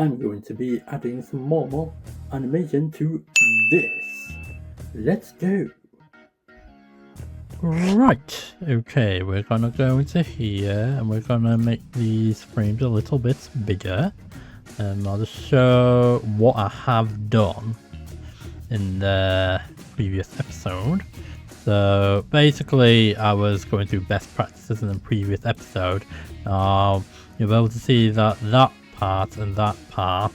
I'm going to be adding some more animation to this. Let's go. Right, okay, we're gonna go into here and we're gonna make these frames a little bit bigger. I'll just show what I have done in the previous episode. So basically I was going through best practices in the previous episode. You'll be able to see that that part and that part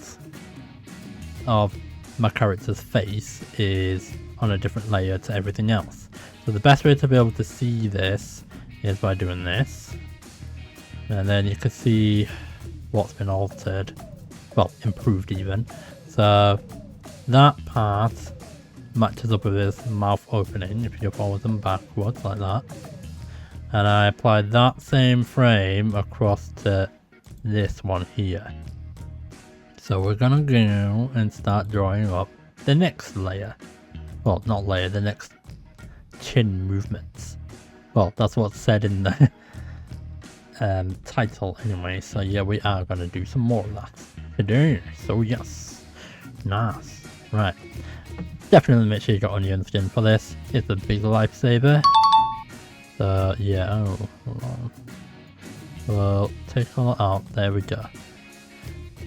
of my character's face is on a different layer to everything else. So the best way to be able to see this is by doing this. And then you can see what's been altered. Well, improved even. So that part matches up with his mouth opening if you go forwards and backwards like that. And I applied that same frame across to this one here. So we're gonna go and start drawing up the next layer. Well, not layer, the next chin movements. Well, that's what's said in the title anyway. So yeah, we are gonna do some more of that today. So yes, nice. Right, definitely make sure you got onion skin for this. It's a big lifesaver. So yeah, oh, hold on. Well, take all that out. There we go.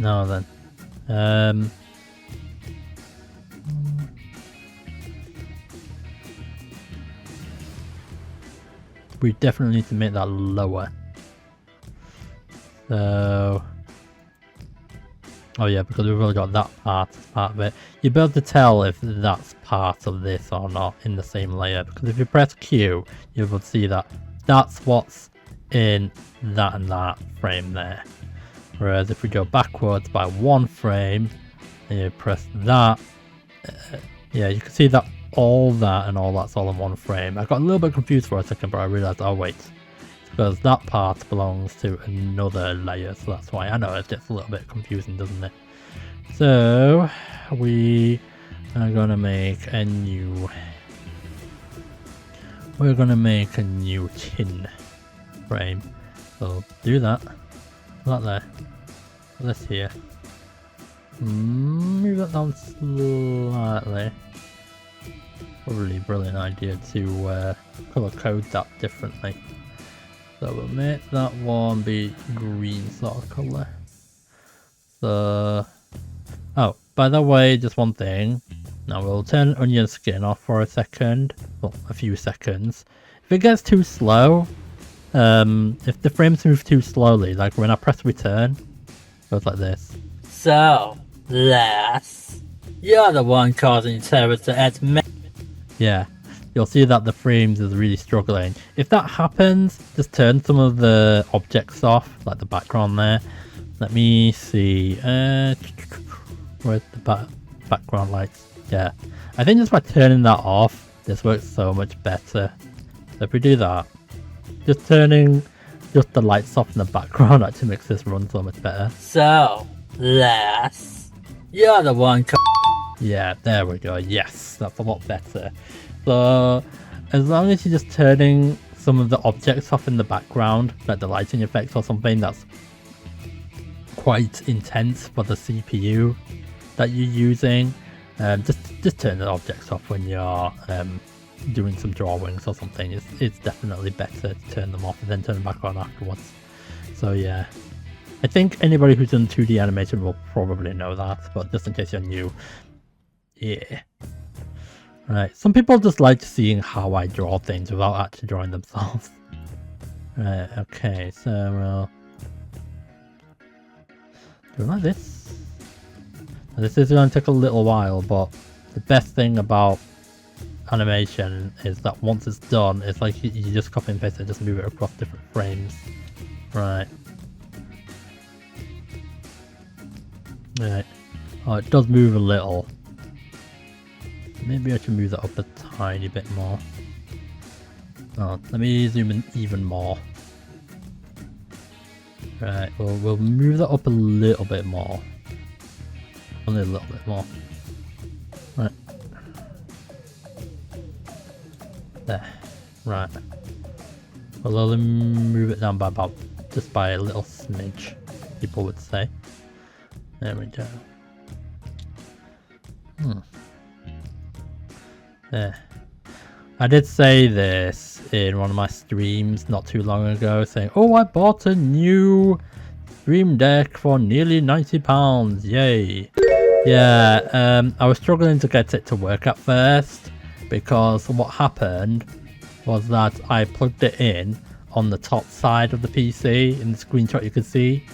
Now then, we definitely need to make that lower. So, oh yeah, because we've already got that part as part of it. You'll be able to tell if that's part of this or not in the same layer, because if you press Q, you'll be able to see that that's what's in that and that frame there. Whereas if we go backwards by one frame and you press that, yeah, you can see that all that and all that's all in one frame. I got a little bit confused for a second, but I realized, oh wait, it's because that part belongs to another layer, so that's why. I know it gets a little bit confusing, doesn't it? So we are gonna make a new, we're gonna make a new chin frame. So do that there, this here. Move that down slightly. Probably a brilliant idea to color code that differently. So we'll make that one be green sort of color. So, oh, by the way, just one thing. Now we'll turn onion skin off for a second, well, a few seconds. If it gets too slow, if the frames move too slowly, like when I press return, it goes like this. So, Les, you're the one causing terror to add me. Yeah, you'll see that the frames is really struggling. If that happens, just turn some of the objects off, like the background there. Let me see, where's the background lights? Yeah, I think just by turning that off, this works so much better. So if we do that, just turning just the lights off in the background actually makes this run so much better. So, Les, you're the one. Yeah, there we go. Yes, that's a lot better. So, as long as you're just turning some of the objects off in the background, like the lighting effects or something that's quite intense for the CPU that you're using, just turn the objects off when you're doing some drawings or something. It's definitely better to turn them off and then turn them back on afterwards. So yeah, I think anybody who's done 2D animation will probably know that, but just in case you're new, yeah. Right, some people just like seeing how I draw things without actually drawing themselves. Right, okay, so we'll do it like this. Now, this is going to take a little while, but the best thing about animation is that once it's done, it's like you just copy and paste it and just move it across different frames. Right. Right. Oh, it does move a little. Maybe I should move that up a tiny bit more. Oh, let me zoom in even more. Right, we'll move that up a little bit more. Only a little bit more. Right. There. Right. We'll only move it down by about, just by a little smidge, people would say. There we go. Yeah. I did say this in one of my streams not too long ago, saying, oh, I bought a new Streamdeck for nearly £90, yay. Yeah, I was struggling to get it to work at first, because what happened was that I plugged it in on the top side of the PC, in the screenshot you can see,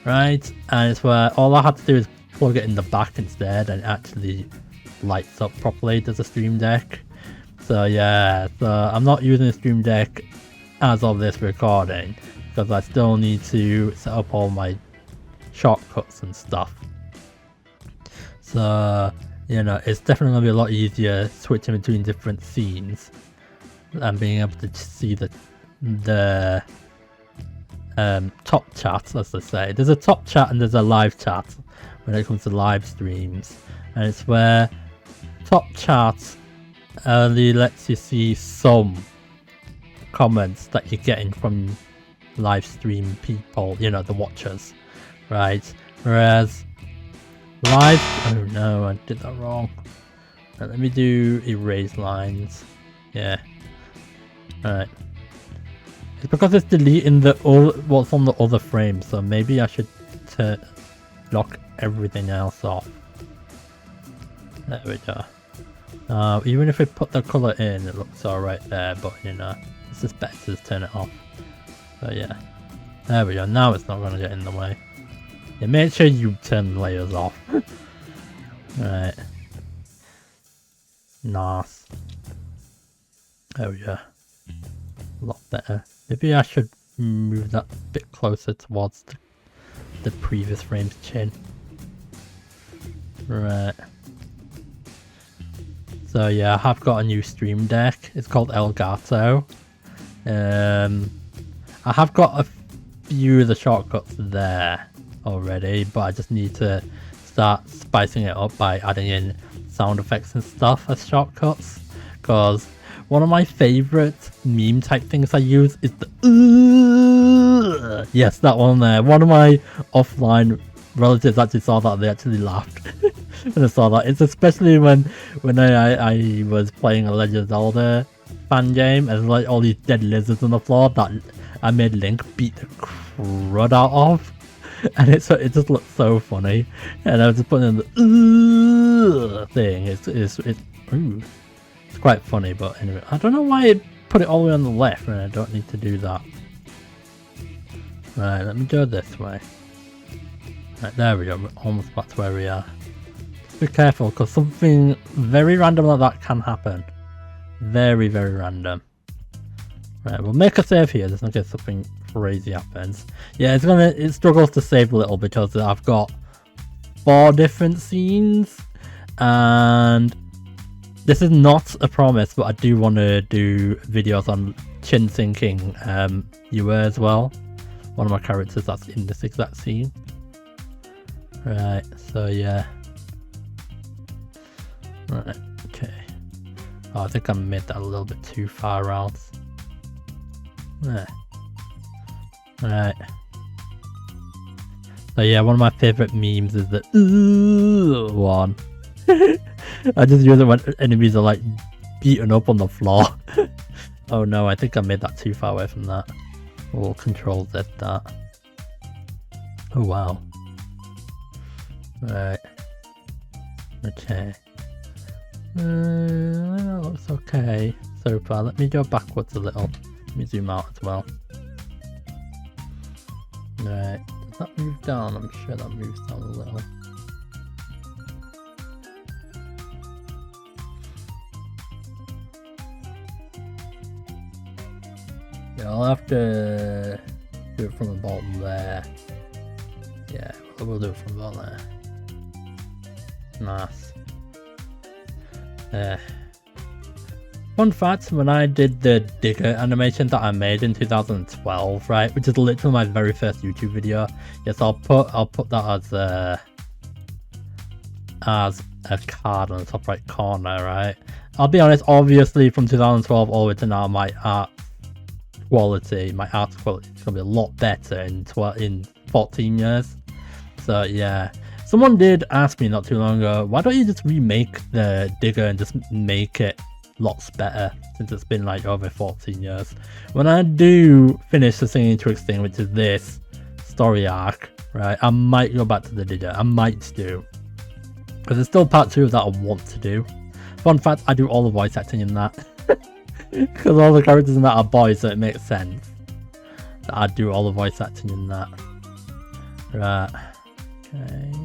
right? And it's where all I had to do is plug it in the back instead, and it actually lights up properly. There's a Streamdeck. So yeah, so I'm not using the Streamdeck as of this recording because I still need to set up all my shortcuts and stuff. So, you know, it's definitely going to be a lot easier switching between different scenes and being able to see the top chat, as they say. There's a top chat and there's a live chat when it comes to live streams, and it's where top chat only lets you see some comments that you're getting from live stream people, you know, the watchers, right? Whereas live, oh no, I did that wrong. Right, let me do erase lines. Yeah, right. It's because it's deleting the what's on the other frame, so maybe I should lock everything else off. There we go. Even if we put the colour in, it looks alright there, but you know, it's just better to just turn it off. So yeah, there we go. Now it's not going to get in the way. Yeah, make sure you turn the layers off. Right. Nice. There we go. A lot better. Maybe I should move that a bit closer towards the previous frame's chin. Right. So yeah, I have got a new Streamdeck. It's called Elgato. I have got a few of the shortcuts there already, but I just need to start spicing it up by adding in sound effects and stuff as shortcuts. Because one of my favorite meme type things I use is the yes, that one there. One of my offline relatives actually saw that, they actually laughed when I saw that. It's especially when I was playing a Legend of Zelda fan game and like all these dead lizards on the floor that I made Link beat the crud out of, and it just looked so funny. And I was just putting in the thing. It's quite funny, but anyway, I don't know why it put it all the way on the left when I don't need to do that. Right, let me go this way. Right, there we go, we're almost back to where we are. Be careful, because something very random like that can happen. Very, very random. Right, we'll make a save here just in case something crazy happens. Yeah, it struggles to save a little because I've got 4 different scenes, and this is not a promise, but I do want to do videos on chin syncing Yue as well. One of my characters that's in this exact scene. Right, so yeah. Right, okay. Oh, I think I made that a little bit too far out. There. Right. So yeah, one of my favourite memes is the one. I just use it when enemies are like beaten up on the floor. Oh no, I think I made that too far away from that. We'll control Z that. Oh wow. Right. Okay. That looks okay so far. Let me go backwards a little. Let me zoom out as well. Right. Does that move down? I'm sure that moves down a little. Yeah, I'll have to do it from the bottom there. Yeah, we'll do it from the bottom there. Nice. Fun fact, when I did the digger animation that I made in 2012, right, which is literally my very first YouTube video. Yes, I'll put that as a card on the top right corner, right? I'll be honest, obviously from 2012 all the way to now, my art quality is gonna be a lot better in 14 years. So yeah. Someone did ask me not too long ago, why don't you just remake the digger and just make it lots better, since it's been like over 14 years. When I do finish the Singing Twixt thing, which is this story arc, right, I might go back to the digger. I might do, because there's still part 2 that I want to do. Fun fact, I do all the voice acting in that. Because all the characters in that are boys, so it makes sense that I do all the voice acting in that. Right. Okay.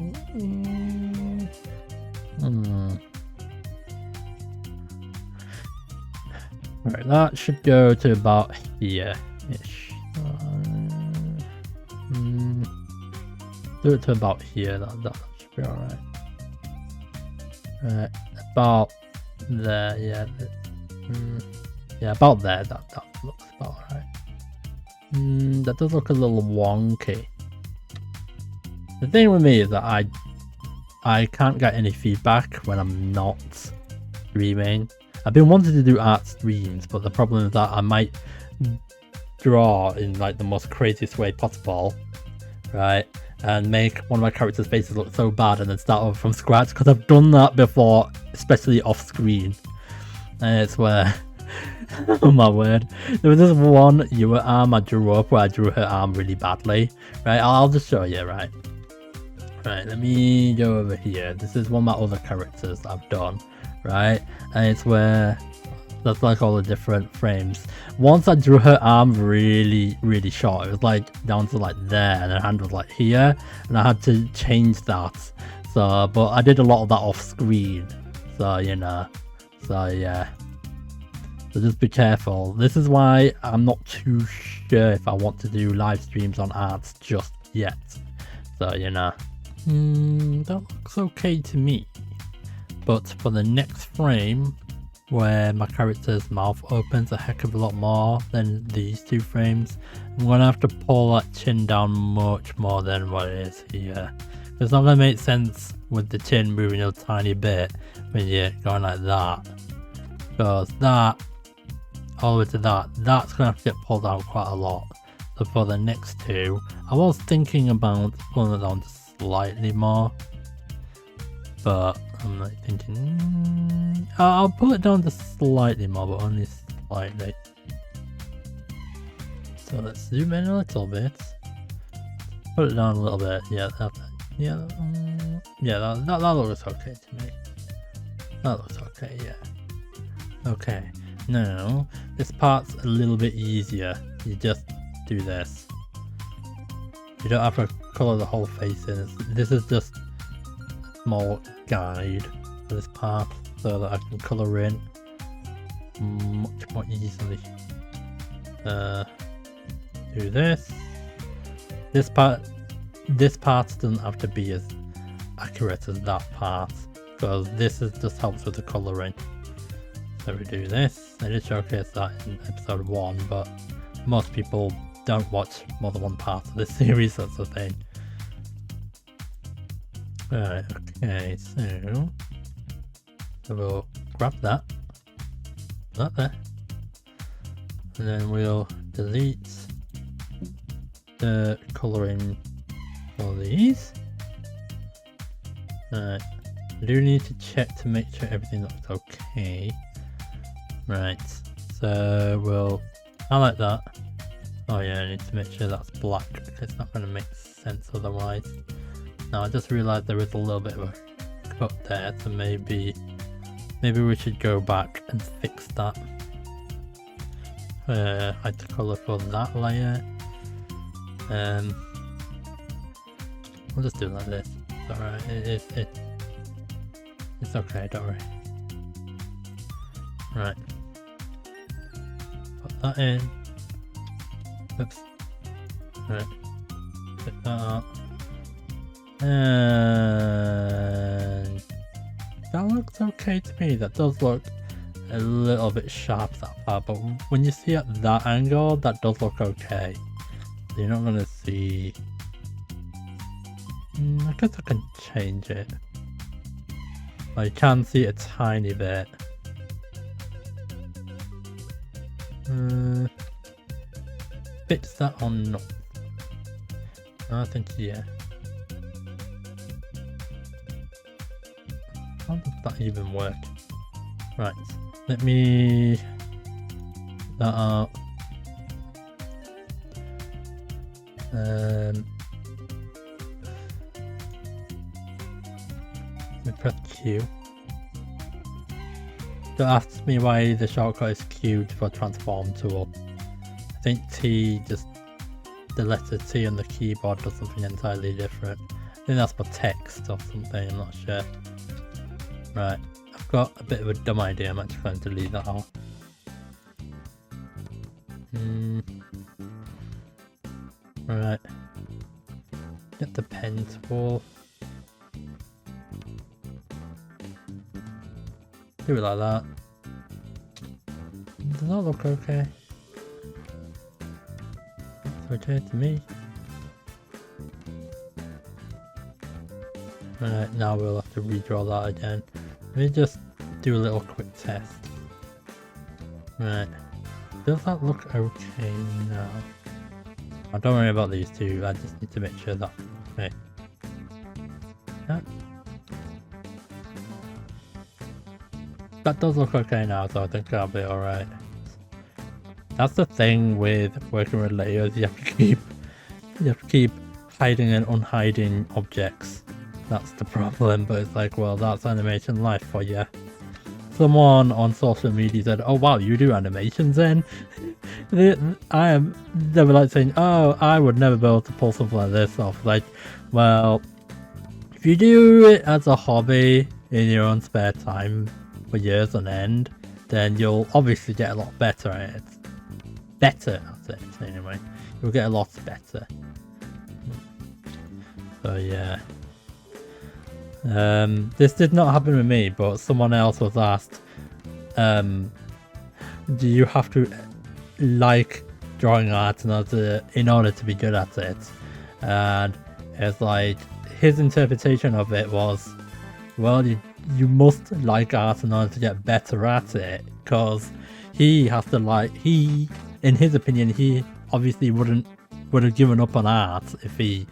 Right, that should go to about here-ish. Do it to about here, that should be alright. Right, about there, yeah. Yeah, about there, that looks about alright. That does look a little wonky. The thing with me is that I can't get any feedback when I'm not streaming. I've been wanting to do art streams, but the problem is that I might draw in like the most craziest way possible, right? And make one of my characters' faces look so bad and then start over from scratch, because I've done that before, especially off screen. And it's where, oh my word, there was this one Yua arm I drew up where I drew her arm really badly, right? I'll just show you, right? Right, let me go over here. This is one of my other characters I've done, right? And it's where that's like all the different frames. Once I drew her arm really short, it was like down to like there, and her hand was like here, and I had to change that. So, but I did a lot of that off screen, so you know, so yeah. So just be careful. This is why I'm not too sure if I want to do live streams on arts just yet. So you know. That looks okay to me, but for the next frame where my character's mouth opens a heck of a lot more than these 2 frames, I'm gonna have to pull that chin down much more than what it is here. It's not gonna make sense with the chin moving a tiny bit when you're going like that, because that all the way to that's gonna have to get pulled out quite a lot. So for the next 2, I was thinking about pulling it down slightly more, but I'm like thinking I'll pull it down to slightly more, but only slightly. So let's zoom in a little bit, put it down a little bit. Yeah, that looks okay to me. That looks okay, yeah. Okay, now this part's a little bit easier. You just do this. You don't have to colour the whole face in. This is just a small guide for this part, so that I can colour in much more easily. Do this. This part doesn't have to be as accurate as that part, because this just helps with the colouring. So we do this. I did showcase that in episode 1, but most people don't watch more than one part of this series, that's the thing. Right, okay, so we'll grab that there, and then we'll delete the colouring for these. Right, I do need to check to make sure everything looks okay. Right, so we'll highlight that. Oh yeah, I need to make sure that's black, because it's not going to make sense otherwise. Now I just realised there is a little bit of a cut there, so maybe we should go back and fix that. Hide the colour for that layer. We'll just do it like this. It's alright, it's okay, don't worry. Right. Put that in. Oops. Right. Pick that up. And that looks okay to me. That does look a little bit sharp, that part, but when you see at that angle, that does look okay. So you're not gonna see. I guess I can change it. I can see a tiny bit. Fix that or not? I think yeah. How does that even work? Right, let me that out. Let me press Q. Don't ask me why the shortcut is Q for transform tool. I think T, just the letter T on the keyboard does something entirely different. I think that's for text or something, I'm not sure. Right, I've got a bit of a dumb idea, I'm actually going to delete that all. Right, get the pen tool. Do it like that. Does that look okay? It's okay to me. Right, now we'll have to redraw that again. Let me just do a little quick test. Right, does that look okay now? Oh, don't worry about these two, I just need to make sure that. Okay. Yeah. That does look okay now, so I think I'll be alright. That's the thing with working with layers, you have to keep hiding and unhiding objects. That's the problem, but it's like, well, that's animation life for you. Someone on social media said, oh wow, you do animations then? They were like saying, oh, I would never be able to pull something like this off. Like, well, if you do it as a hobby in your own spare time for years on end, then you'll obviously get a lot better at it. Better at it, anyway. You'll get a lot better. So yeah. This did not happen with me, but someone else was asked, do you have to like drawing art in order to be good at it? And it's like, his interpretation of it was, well, you must like art in order to get better at it, because he has to like, in his opinion, he obviously would have given up on art if he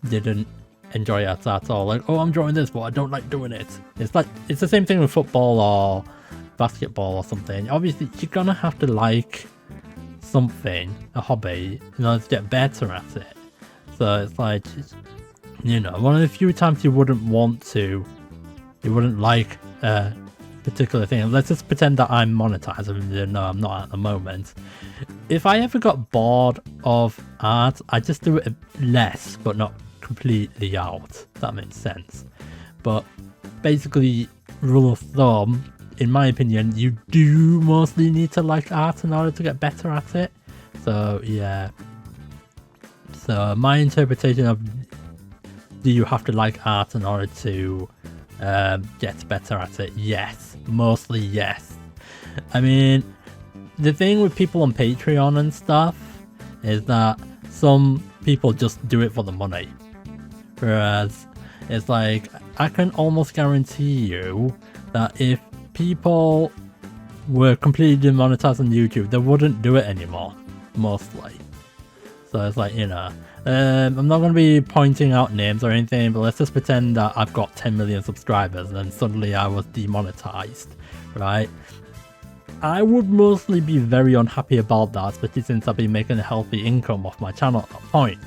didn't enjoy it at all. Like, oh, I'm drawing this, but I don't like doing it. It's like, it's the same thing with football or basketball or something. Obviously, you're gonna have to like something, a hobby, in order to get better at it. So it's like, you know, one of the few times you wouldn't like a particular thing. Let's just pretend that I'm monetized. No, I'm not at the moment. If I ever got bored of art, I just do it less, but not completely out. If that makes sense. But basically, rule of thumb, in my opinion, you do mostly need to like art in order to get better at it. So yeah. So my interpretation of, do you have to like art in order to get better at it? Yes, mostly yes. I mean, the thing with people on Patreon and stuff is that some people just do it for the money, whereas it's like, I can almost guarantee you that if people were completely demonetized on YouTube, they wouldn't do it anymore, mostly. So it's like, you know, I'm not going to be pointing out names or anything, but let's just pretend that I've got 10 million subscribers and then suddenly I was demonetized, right? I would mostly be very unhappy about that, especially since I've been making a healthy income off my channel at that point.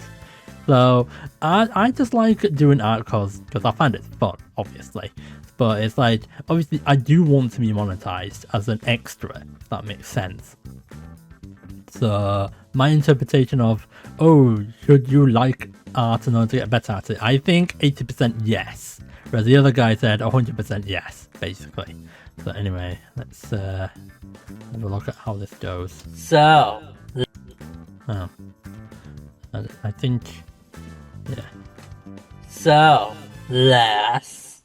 So I just like doing art because I find it fun, obviously. But it's like, obviously I do want to be monetized as an extra, if that makes sense. So my interpretation of, oh, should you like art in order to get better at it? I think 80% yes. Whereas the other guy said 100% yes, basically. So anyway, let's have a look at how this goes. So, oh. I think, yeah. So, less.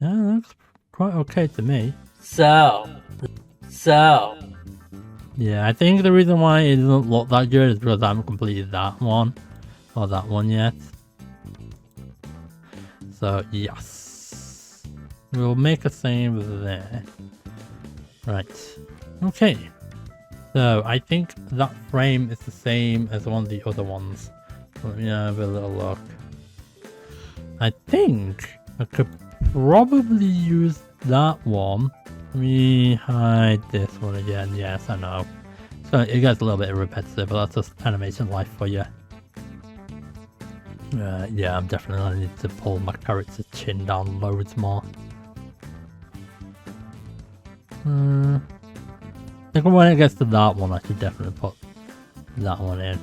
Yeah, that looks quite okay to me. So. Yeah, I think the reason why it doesn't look that good is because I haven't completed that one. Or that one yet. So, yes. We'll make a save there. Right. Okay. So, I think that frame is the same as one of the other ones. Let me have a little look. I think I could probably use that one. Let me hide this one again. Yes, I know. So it gets a little bit repetitive, but that's just animation life for you. Yeah, I'm definitely gonna need to pull my character's chin down loads more. I think when it gets to that one, I should definitely put that one in.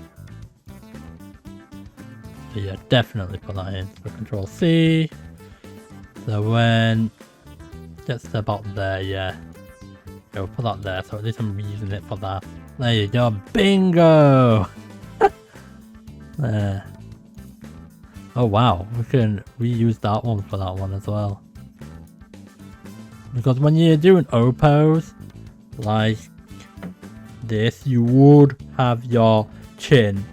So yeah, definitely put that in. So Control C. So when it gets to about there, yeah. We'll put that there, so at least I'm reusing it for that. There you go, bingo! There. Oh wow, we can reuse that one for that one as well. Because when you're doing O-pose, like this, you would have your chin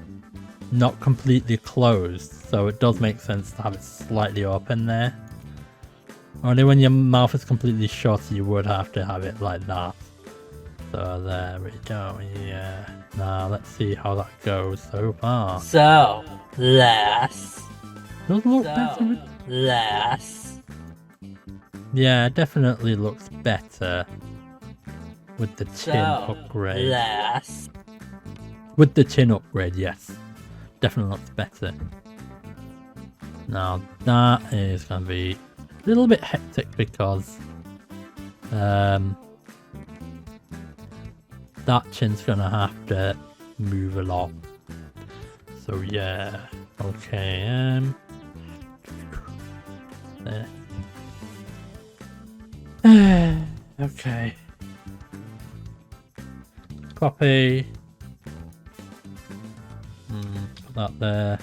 not completely closed, so it does make sense to have it slightly open there. Only when your mouth is completely shut, you would have to have it like that. So there we go, yeah. Now let's see how that goes so far. So, less. Does look better with... Less. Yeah, it definitely looks better with the chin upgrade. Less. With the chin upgrade, yes. Definitely looks better. Now that is going to be a little bit hectic because that chin's going to have to move a lot. So yeah, okay, there. Okay. Copy. Put that there.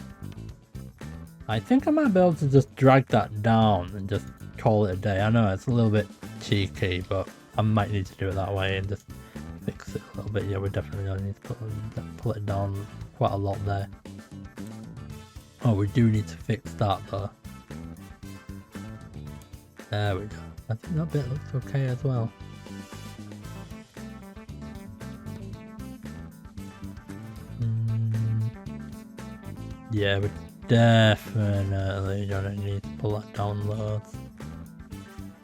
I think I might be able to just drag that down and just call it a day. I know it's a little bit cheeky, but I might need to do it that way and just fix it a little bit. Yeah, we definitely gonna need to pull it down quite a lot there. Oh, we do need to fix that though. There we go. I think that bit looks okay as well. Yeah, we definitely gonna need to pull that down loads.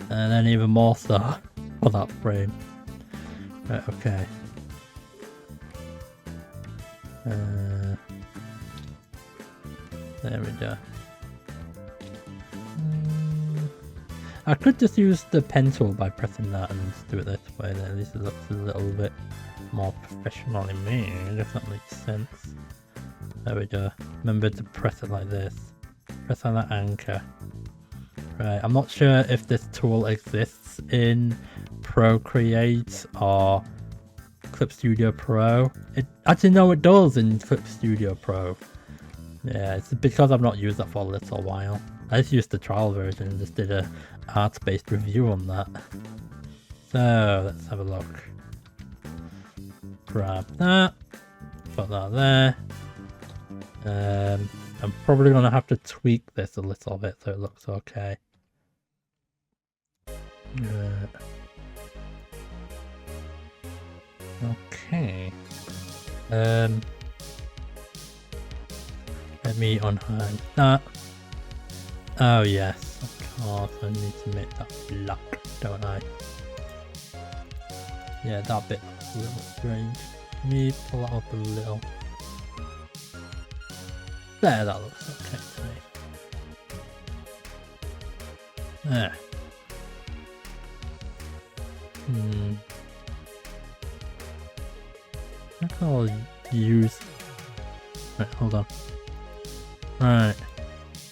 And then even more so for that frame. Right, okay. There we go. I could just use the pen tool by pressing that and just do it this way, then at least it looks a little bit more professionally made, if that makes sense. There we go. Remember to press it like this. Press on that anchor. Right, I'm not sure if this tool exists in Procreate or Clip Studio Pro. Actually, no, it does in Clip Studio Pro. Yeah, it's because I've not used that for a little while. I just used the trial version and just did a art-based review on that. So, let's have a look. Grab that. Put that there. I'm probably going to have to tweak this a little bit so it looks okay. Okay. Let me unhide that. Oh yes, of course I need to make that black, don't I? Yeah, that bit looks a little strange. Let me pull that up a little. There, that looks okay to me. There. I think I'll use... Right, hold on. Right.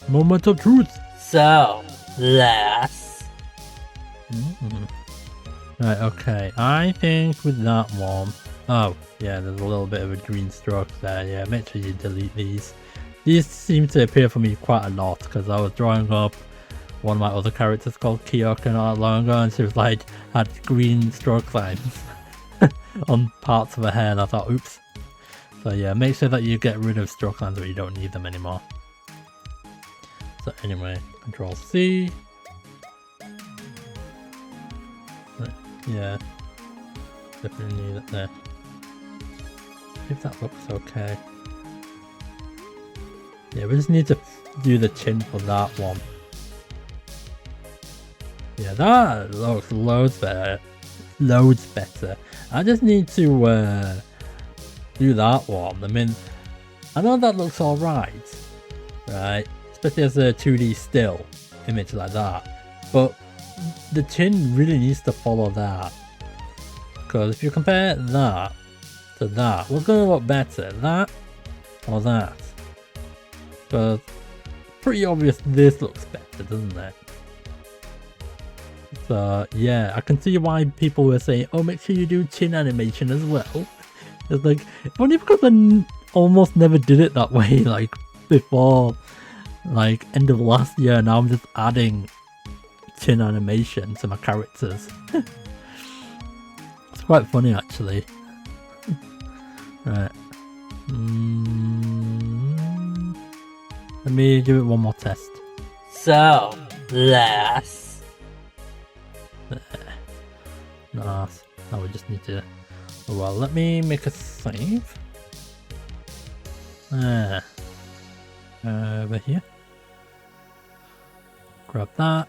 Moment of truth! So, less. Right, okay. I think with that one... Oh, yeah, there's a little bit of a green stroke there. Yeah, make sure you delete these. These seem to appear for me quite a lot because I was drawing up one of my other characters called Kyoko not long ago, and she was like, had green stroke lines on parts of her hair, and I thought, oops. So yeah, make sure that you get rid of stroke lines when you don't need them anymore. So anyway, Control C. Yeah, definitely need it there. If that looks okay. Yeah, we just need to do the chin for that one. Yeah, that looks loads better. Loads better. I just need to do that one. I mean, I know that looks alright, right? Especially as a 2D still image like that. But the chin really needs to follow that. Because if you compare that to that, what's going to look better? That or that? Because pretty obvious this looks better, doesn't it? So yeah, I can see why people were saying, oh, make sure you do chin animation as well. It's like, only because I almost never did it that way, like before, like end of last year. Now I'm just adding chin animation to my characters. It's quite funny actually. Right. Let me give it one more test. So, less. There. Nice. Now we just need to... Well, let me make a save. There. Over here. Grab that.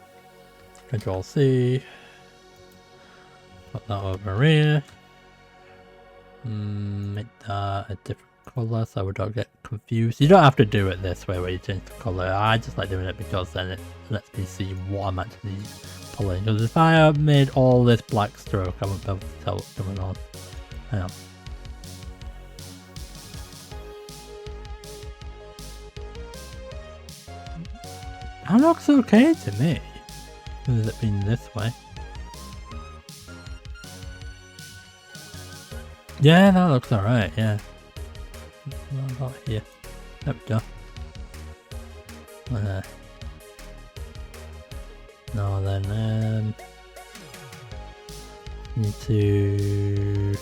Control C. Put that over here. Make that a different colour so we don't get confused. You don't have to do it this way where you change the colour. I just like doing it because then it lets me see what I'm actually pulling. Because if I had made all this black stroke, I wouldn't be able to tell what's going on. Hang on. That looks okay to me. With it being this way. Yeah, that looks alright, yeah. What about here? There we go. No, then, need to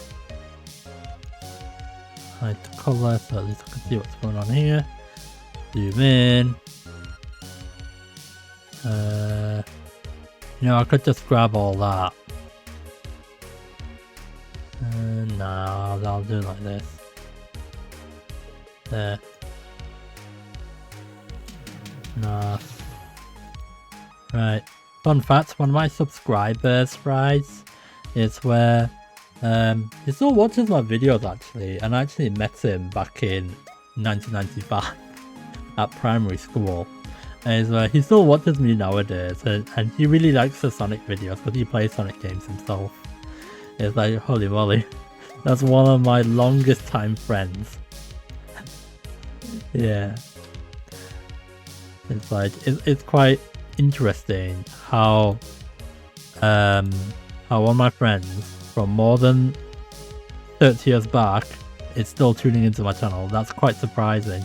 hide the colour so at least I can see what's going on here. Zoom in. You know, I could just grab all that. No, I'll do it like this. There. Nice. Right. Fun fact, one of my subscribers, right, is where he still watches my videos actually, and I actually met him back in 1995 at primary school. And he still watches me nowadays, and he really likes the Sonic videos because he plays Sonic games himself. It's like, holy moly, that's one of my longest time friends. Yeah. It's like, it's quite interesting how one of my friends from more than 30 years back is still tuning into my channel. That's quite surprising.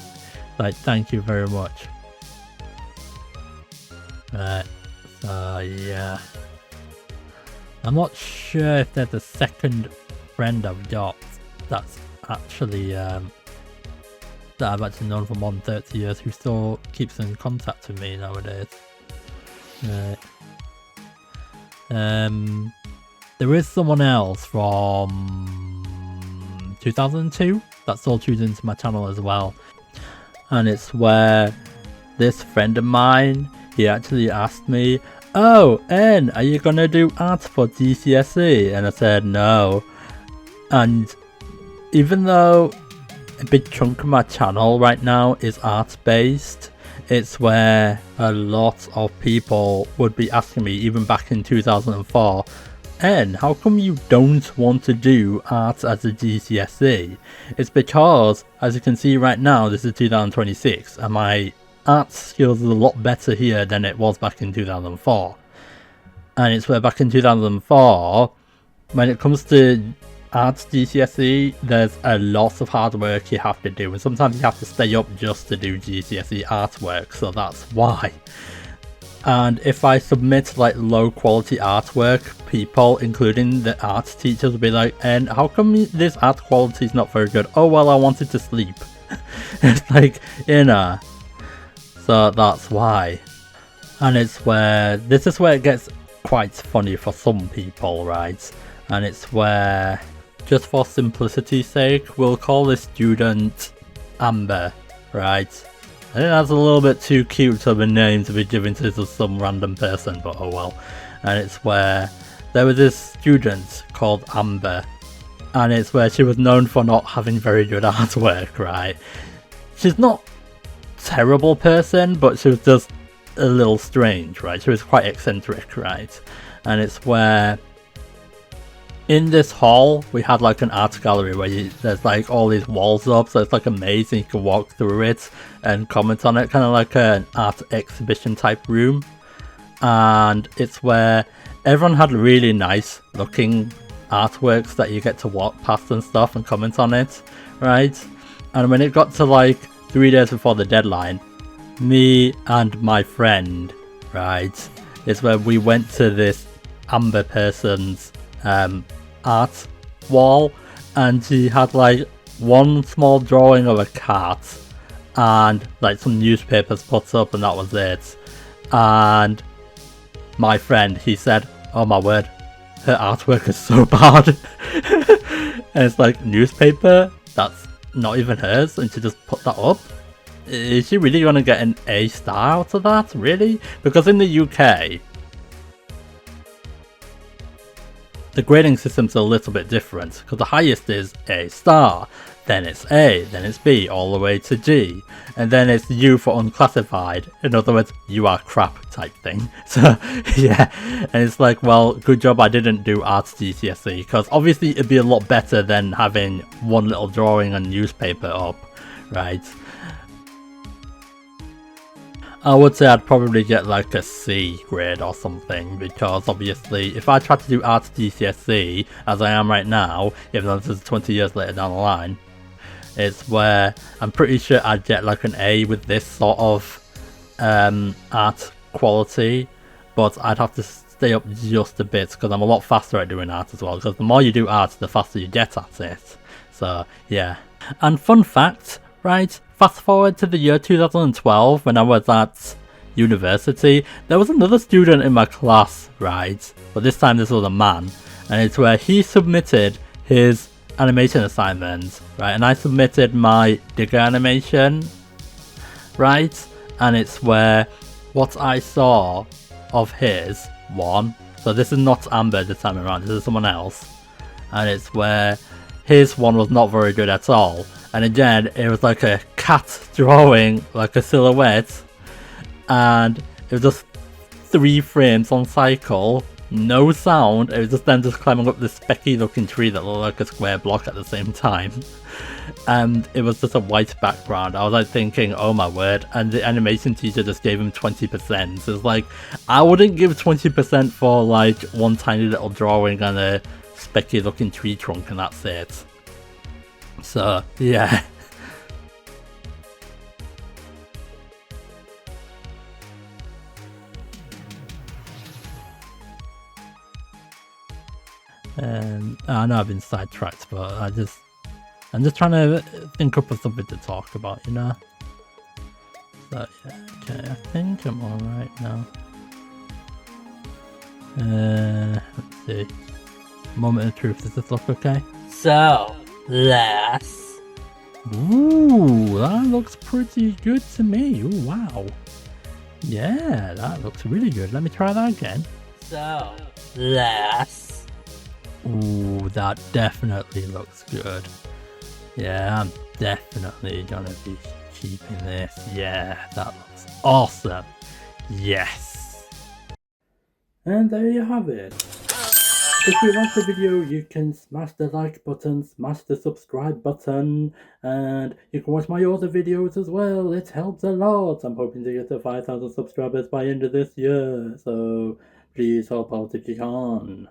Like, thank you very much. Right, so yeah. I'm not sure if there's a second friend I've got that's actually that I've actually known for more than 30 years who still keeps in contact with me nowadays. Right. There is someone else from 2002 that still tunes into my channel as well, and it's where this friend of mine, he actually asked me, oh, N, are you gonna do art for GCSE? And I said no. And even though a big chunk of my channel right now is art based, it's where a lot of people would be asking me, even back in 2004, N, how come you don't want to do art as a GCSE? It's because, as you can see right now, this is 2026, and my art skills is a lot better here than it was back in 2004. And it's where back in 2004, when it comes to arts GCSE, there's a lot of hard work you have to do, and sometimes you have to stay up just to do GCSE artwork, so that's why. And if I submit like low quality artwork, people, including the art teachers, will be like, and how come this art quality is not very good? Oh well, I wanted to sleep. It's like, you know. So that's why. And it's where, this is where it gets quite funny for some people, right? And it's where, just for simplicity's sake, we'll call this student Amber, right? I think that's a little bit too cute of a name to be given to some random person, but oh well. and it's where there was this student called Amber, and it's where she was known for not having very good artwork, right? She's not a terrible person, but she was just a little strange, right? She was quite eccentric, right? And it's where in this hall we had like an art gallery where there's like all these walls up, so it's like a maze and you can walk through it and comment on it, kind of like an art exhibition type room. And it's where everyone had really nice looking artworks that you get to walk past and stuff and comment on it, right? And when it got to like 3 days before the deadline, me and my friend, right, is where we went to this Amber person's art wall, and she had like one small drawing of a cat and like some newspapers put up, and that was it. And my friend, he said, oh my word, her artwork is so bad. And it's like, newspaper? That's not even hers, and she just put that up? Is she really gonna get an A star out of that? Really? Because in the UK, the grading system's a little bit different, because the highest is A star, then it's A, then it's B, all the way to G, and then it's U for unclassified. In other words, you are crap type thing. So yeah, and it's like, well, good job I didn't do arts GCSE, because obviously it'd be a lot better than having one little drawing on newspaper up, right? I would say I'd probably get like a C grade or something, because obviously if I try to do arts GCSE as I am right now, even though this is 20 years later down the line, it's where I'm pretty sure I'd get like an A with this sort of art quality, but I'd have to stay up just a bit because I'm a lot faster at doing art as well, because the more you do art, the faster you get at it. So yeah. And fun fact, right, fast forward to the year 2012 when I was at university, there was another student in my class, right, but this time this was a man, and it's where he submitted his animation assignments, right, and I submitted my digger animation, right, and it's where what I saw of his one, so this is not Amber this time around, this is someone else, and it's where his one was not very good at all. And again, it was like a cat drawing, like a silhouette, and it was just 3 frames on cycle, no sound. It was just them just climbing up this specky looking tree that looked like a square block at the same time. And it was just a white background. I was like thinking, oh my word, and the animation teacher just gave him 20%. So it's like, I wouldn't give 20% for like one tiny little drawing and a specky looking tree trunk, and that's it. So yeah. I know I've been sidetracked, but I'm just trying to think up of something to talk about, you know. So yeah, okay, I think I'm alright now. Let's see. Moment of truth, does this look okay? So, let's... Ooh, that looks pretty good to me. Ooh, wow. Yeah, that looks really good. Let me try that again. So, let's... Ooh, that definitely looks good. Yeah, I'm definitely gonna be keeping this. Yeah, that looks awesome. Yes. And there you have it. If you like the video, you can smash the like button, smash the subscribe button, and you can watch my other videos as well. It helps a lot. I'm hoping to get to 5,000 subscribers by end of this year, so please help out if you can.